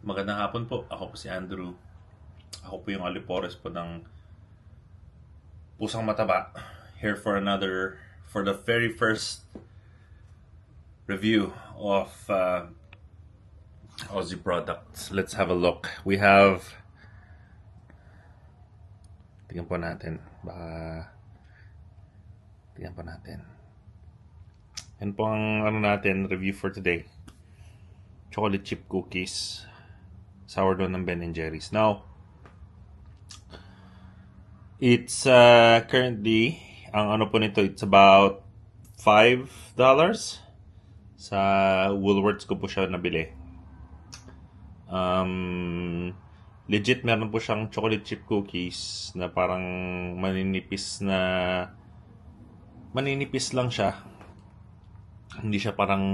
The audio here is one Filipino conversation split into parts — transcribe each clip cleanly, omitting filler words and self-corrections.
Magandang hapon po. Ako po si Andrew. Ako po yung alipores po ng Pusang Mataba. Here for the very first review of Aussie products. Let's have a look. We have, tingnan po natin. Tingnan po natin. Yan po ang review for today. Chocolate chip cookies. Sourdough ng Ben & Jerry's. Now, it's currently, ang ano po nito, it's about $5 sa Woolworths ko po siya nabili. Legit meron po siyang chocolate chip cookies na parang maninipis lang siya. Hindi siya parang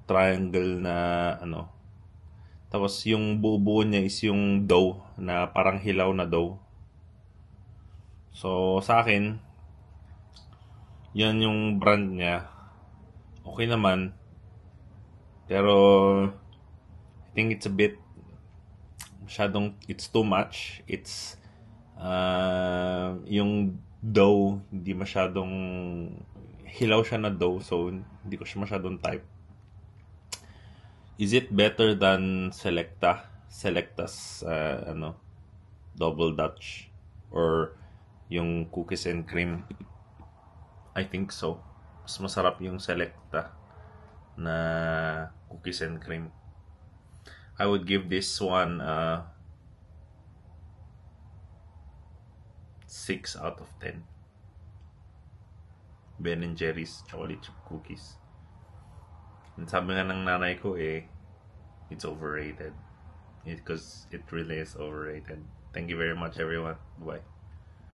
triangle na ano. Tapos yung buo-buo niya is yung dough na parang hilaw na dough. So sa akin, yan yung brand niya. Okay naman. Pero I think it's a bit it's too much. It's yung dough hindi masyadong hilaw siya na dough, so hindi ko siya masyadong type. Is it better than Selecta's Double Dutch or yung cookies and cream? I think so. Mas masarap yung Selecta na cookies and cream. I would give this one 6 out of 10. Ben & Jerry's chocolate chip cookies. And sabi nga ng nanay ko it's overrated. Because it really is overrated. Thank you very much everyone. Bye.